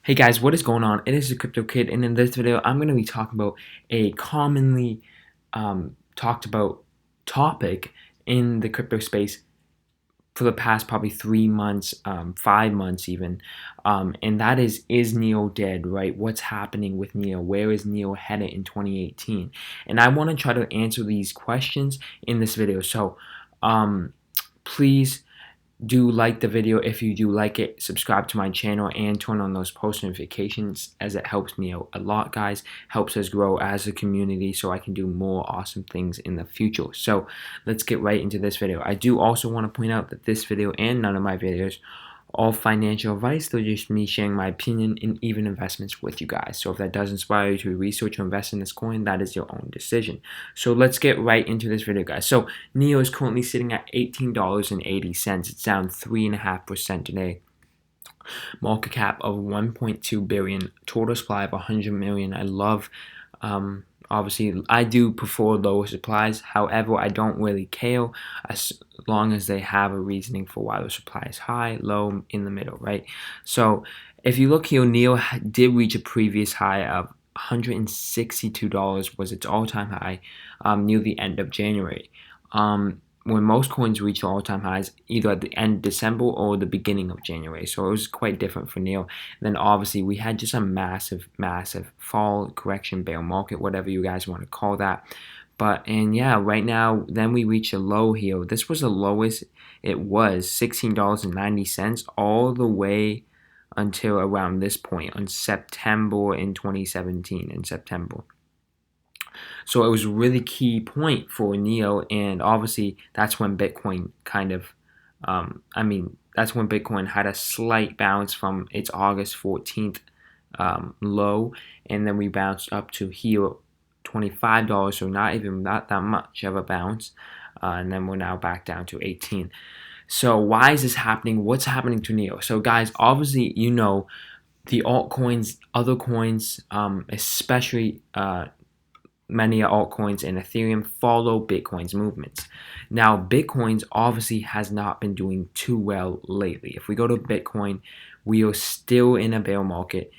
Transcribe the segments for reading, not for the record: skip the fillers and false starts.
Hey guys, what is going on? It is the Crypto Kid, and in this video, I'm going to be talking about a commonly talked about topic in the crypto space for the past probably 3 months, 5 months even, and that is Neo dead, right? What's happening with Neo? Where is Neo headed in 2018? And I want to try to answer these questions in this video. So, please do like the video. If you do like it, subscribe to my channel and turn on those post notifications, as it helps me out a lot, guys. Helps us grow as a community so I can do more awesome things in the future. So let's get right into this video. I do also want to point out that this video and none of my videos all financial advice. They're just me sharing my opinion and even investments with you guys. So if that does inspire you to research or invest in this coin, that is your own decision. So let's get right into this video, guys. So Neo is currently sitting at $18.80. It's down 3.5% today. Market cap of 1.2 billion. Total supply of 100 million. I love obviously, I do prefer lower supplies. However, I don't really care as long as they have a reasoning for why the supply is high, low, in the middle, right? So if you look here, Neo did reach a previous high of $162 was its all-time high near the end of January. When most coins reach all-time highs either at the end of December or the beginning of January. So it was quite different for Neo. Then obviously we had just a massive fall, correction, bear market, whatever you guys want to call that. And yeah, right now, then we reach a low here. This was the lowest it was, $16.90, all the way until around this point on September in 2017, in September. So it was a really key point for Neo, and obviously that's when Bitcoin that's when Bitcoin had a slight bounce from its August 14th low, and then we bounced up to here, $25, so not even that much of a bounce, and then we're now back down to 18. So why is this happening? What's happening to Neo? So guys, obviously, you know, the altcoins, other coins, especially many altcoins and Ethereum follow Bitcoin's movements. Now, Bitcoin's obviously has not been doing too well lately. If we go to Bitcoin, we are still in a bear market.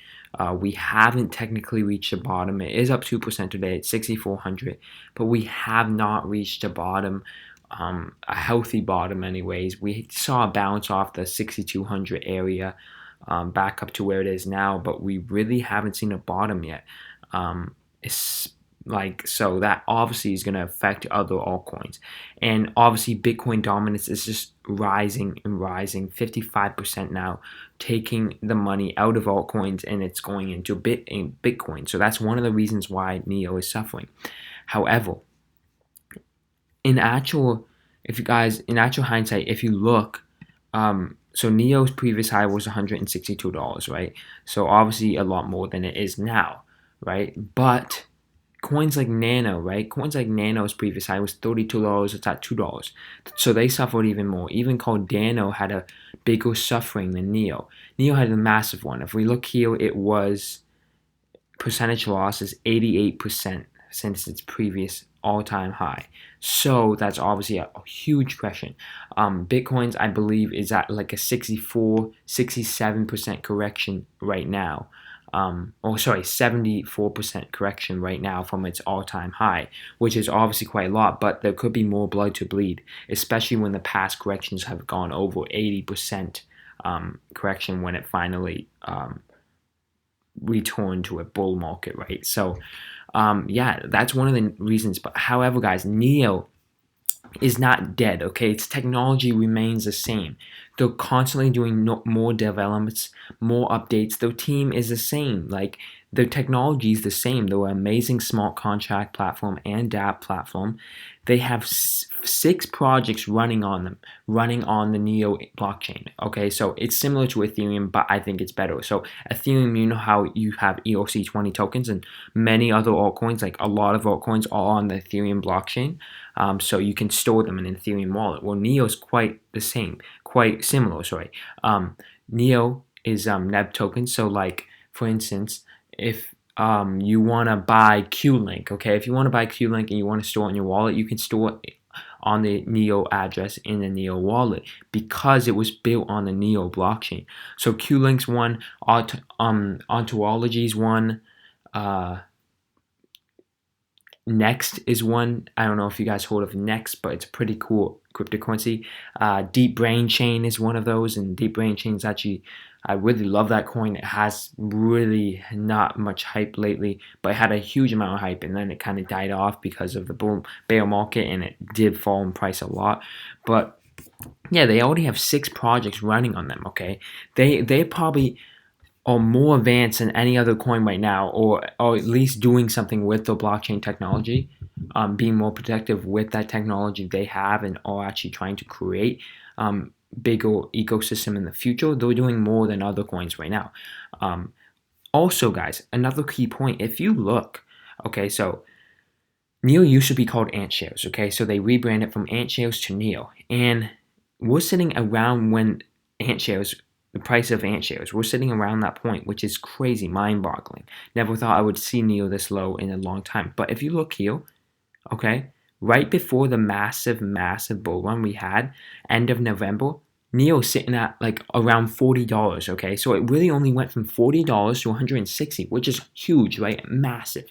We haven't technically reached the bottom. It is up 2% today at 6,400, but we have not reached a bottom, a healthy bottom anyways. We saw a bounce off the 6,200 area back up to where it is now, but we really haven't seen a bottom yet. So that obviously is going to affect other altcoins. And obviously Bitcoin dominance is just rising and rising, 55% now, taking the money out of altcoins and it's going into Bitcoin. So that's one of the reasons why Neo is suffering. However, in actual hindsight, if you look, so Neo's previous high was $162, right? So obviously a lot more than it is now, right? But coins like Nano, right? Coins like Nano's previous high was $32. It's at $2. So they suffered even more. Even Cardano had a bigger suffering than Neo. Neo had a massive one. If we look here, it was percentage loss is 88% since its previous all-time high. So that's obviously a huge correction. Bitcoin's, I believe, is at like a 67% correction right now. 74% correction right now from its all-time high, which is obviously quite a lot, but there could be more blood to bleed, especially when the past corrections have gone over 80% correction when it finally returned to a bull market, right? So, yeah, that's one of the reasons. But however, guys, Neo is not dead, okay? Its technology remains the same. They're constantly doing more developments, more updates. Their team is the same. Like, their technology is the same. They're an amazing smart contract platform and dApp platform. They have 6 projects running on them, running on the Neo blockchain. Okay, so it's similar to Ethereum, but I think it's better. So Ethereum, you know how you have ERC20 tokens, and many other altcoins, like a lot of altcoins, are on the Ethereum blockchain. So you can store them in an Ethereum wallet. Well, Neo is quite similar. Neo is NEB tokens. So like, for instance, if you want to buy QLink, okay, if you want to buy QLink and you want to store it in your wallet, you can store it on the Neo address in the Neo wallet because it was built on the Neo blockchain. So Q-Link's one, Ontology's one, Next is one. I don't know if you guys heard of Next, but it's a pretty cool cryptocurrency. Deep Brain Chain is one of those, and Deep Brain Chain is actually, I really love that coin. It has really not much hype lately, but it had a huge amount of hype, and then it kind of died off because of the bear market, and it did fall in price a lot. But yeah, they already have 6 projects running on them. Okay, they probably are more advanced than any other coin right now, or at least doing something with the blockchain technology, being more protective with that technology they have, and are actually trying to create bigger ecosystem in the future. They're doing more than other coins right now. Also, guys, another key point, if you look, okay, so Neo used to be called Ant Shares, okay, so they rebranded from Ant Shares to Neo, and we're sitting around when Ant Shares, the price of Ant Shares, we're sitting around that point, which is crazy, mind-boggling. Never thought I would see Neo this low in a long time. But if you look here, okay, right before the massive bull run we had, end of November, Neo sitting at like around $40, okay? So it really only went from $40 to $160, which is huge, right? Massive.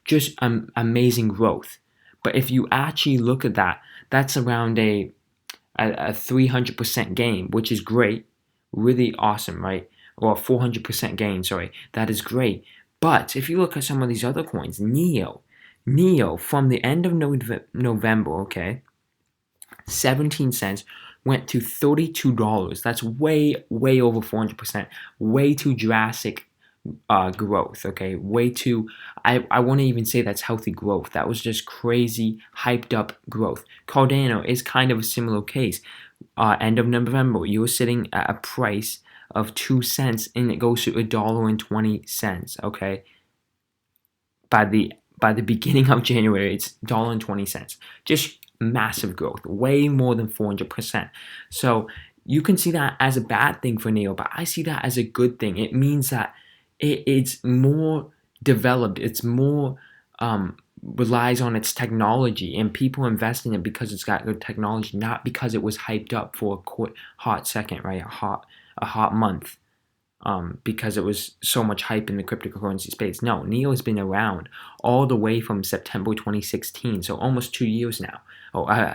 Just amazing growth. But if you actually look at that, that's around a 300% gain, which is great. Really awesome, right? Or 400% gain, sorry. That is great. But if you look at some of these other coins, Neo from the end of November, okay, 17 cents went to $32. That's way over 400%. Way too drastic growth, okay? Way too, I want to even say that's healthy growth. That was just crazy, hyped up growth. Cardano is kind of a similar case. End of November, you were sitting at a price of 2 cents, and it goes to $1.20. Okay, by the beginning of January, it's $1.20. Just massive growth, way more than 400%. So you can see that as a bad thing for Neo, but I see that as a good thing. It means that it's more developed. It's more relies on its technology, and people invest in it because it's got good technology, not because it was hyped up for a hot second, right? A hot month, because it was so much hype in the cryptocurrency space. No, Neo has been around all the way from September 2016, so almost 2 years now.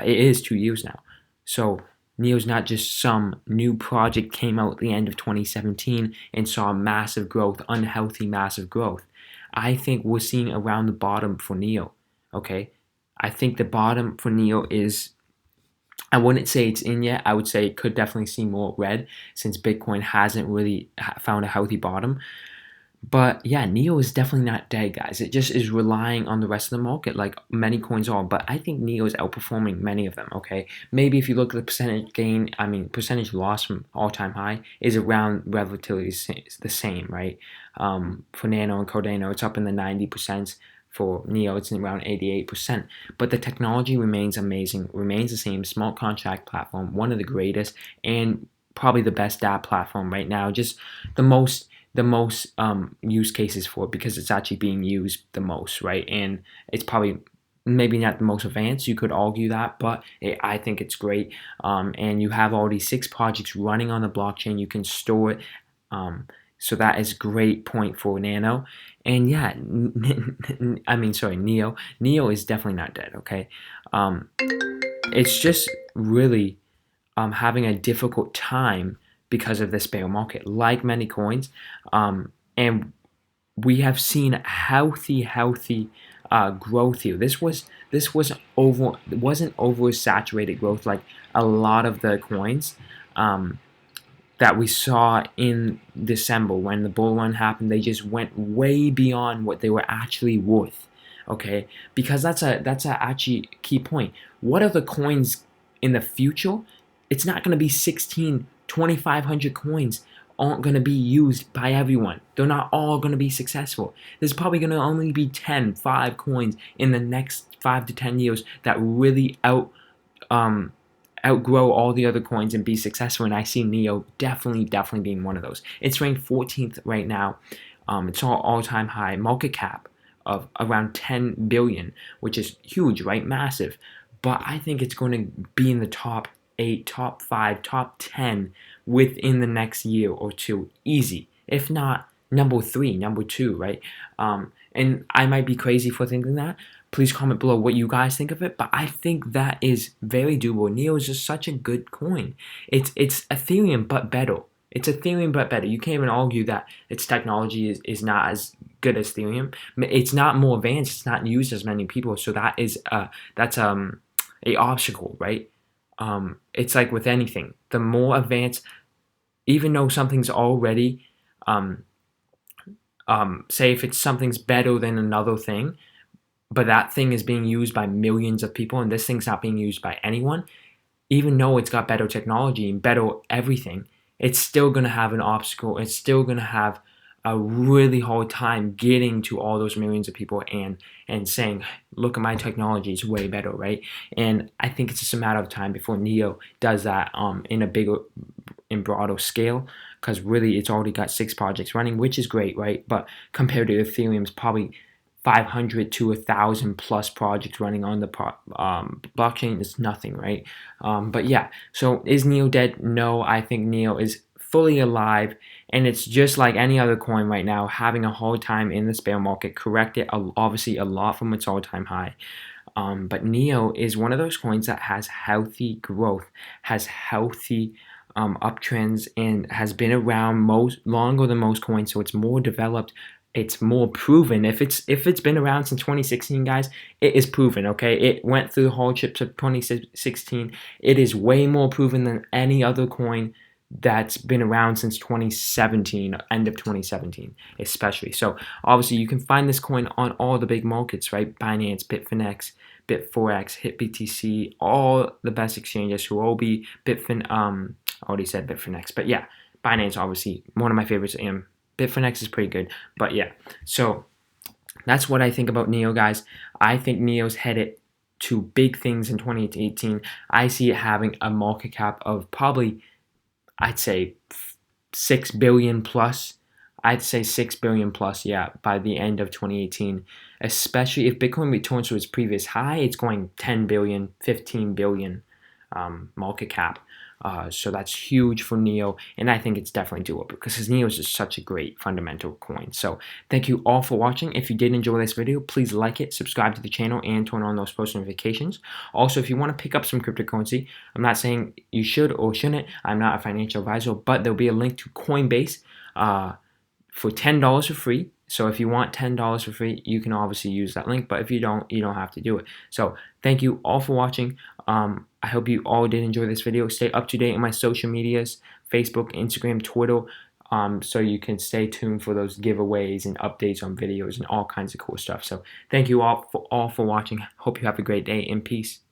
It is 2 years now. So Neo's not just some new project came out at the end of 2017 and saw massive growth, unhealthy massive growth. I think we're seeing around the bottom for Neo, okay? I think the bottom for Neo is, I wouldn't say it's in yet. I would say it could definitely see more red since Bitcoin hasn't really found a healthy bottom. But yeah, Neo is definitely not dead, guys. It just is relying on the rest of the market like many coins are. But I think Neo is outperforming many of them, okay? Maybe if you look at the percentage gain, percentage loss from all-time high is around relatively the same, right? For Nano and Cardano, it's up in the 90%. For Neo, it's around 88%. But the technology remains amazing, remains the same. Smart contract platform, one of the greatest, and probably the best dApp platform right now. Just the most use cases for it because it's actually being used the most, right? And it's probably maybe not the most advanced, you could argue that, but I think it's great. And you have already 6 projects running on the blockchain. You can store it. So that is a great point for Nano. And yeah, Neo. Neo is definitely not dead, okay? It's just really having a difficult time because of this bear market, like many coins. And we have seen healthy growth here. This wasn't oversaturated growth like a lot of the coins that we saw in December when the bull run happened. They just went way beyond what they were actually worth. Okay, because that's a actually key point. What are the coins in the future? It's not going to be 2,500 coins aren't going to be used by everyone. They're not all going to be successful. There's probably going to only be 5 coins in the next 5 to 10 years that really outgrow all the other coins and be successful, and I see Neo definitely being one of those. It's ranked 14th right now. It's all-time high market cap of around 10 billion, which is huge, right? Massive. but I think it's going to be in the top 8, top 5, top 10 within the next year or two, easy. If not number 3, number 2, right? And I might be crazy for thinking that. Please comment below what you guys think of it, but I think that is very doable. Neo is just such a good coin. It's Ethereum but better. It's Ethereum but better. You can't even argue that its technology is not as good as Ethereum. It's not more advanced. It's not used as many people. So that's a obstacle, right? It's like with anything. The more advanced, even though something's already, say if it's something's better than another thing, but that thing is being used by millions of people and this thing's not being used by anyone, even though it's got better technology and better everything, it's still going to have an obstacle. It's still going to have a really hard time getting to all those millions of people and saying, look at my technology, it's way better, right? And I think it's just a matter of time before Neo does that in a bigger and broader scale, because really it's already got 6 projects running, which is great, right? But compared to Ethereum's probably 500 to 1,000 plus projects running on the blockchain is nothing, right? But yeah, so is Neo dead? No, I think Neo is fully alive, and it's just like any other coin right now, having a hard time in this bear market, corrected obviously a lot from its all-time high. But Neo is one of those coins that has healthy growth, has healthy uptrends, and has been around longer than most coins, so it's more developed. It's more proven. If it's been around since 2016, guys, it is proven, okay? It went through the hardships of 2016. It is way more proven than any other coin that's been around since 2017, end of 2017, especially. So obviously you can find this coin on all the big markets, right? Binance, Bitfinex, Bit4x, HitBTC, all the best exchanges, Huobi, Bitfin, I already said Bitfinex, but yeah, Binance obviously one of my favorites, and Bitfinex is pretty good, but yeah. So that's what I think about Neo, guys. I think Neo's headed to big things in 2018. I see it having a market cap of probably, I'd say 6 billion plus. I'd say 6 billion plus, yeah, by the end of 2018. Especially if Bitcoin returns to its previous high, it's going 10 billion, 15 billion market cap. So that's huge for Neo, and I think it's definitely doable because Neo is just such a great fundamental coin. So thank you all for watching. If you did enjoy this video, please like it, subscribe to the channel, and turn on those post notifications. Also, if you want to pick up some cryptocurrency, I'm not saying you should or shouldn't. I'm not a financial advisor, but there'll be a link to Coinbase for $10 for free. So if you want $10 for free, you can obviously use that link, but if you don't have to do it. So thank you all for watching. I hope you all did enjoy this video. Stay up to date on my social medias, Facebook, Instagram, Twitter, so you can stay tuned for those giveaways and updates on videos and all kinds of cool stuff. So thank you all for watching. Hope you have a great day, and peace.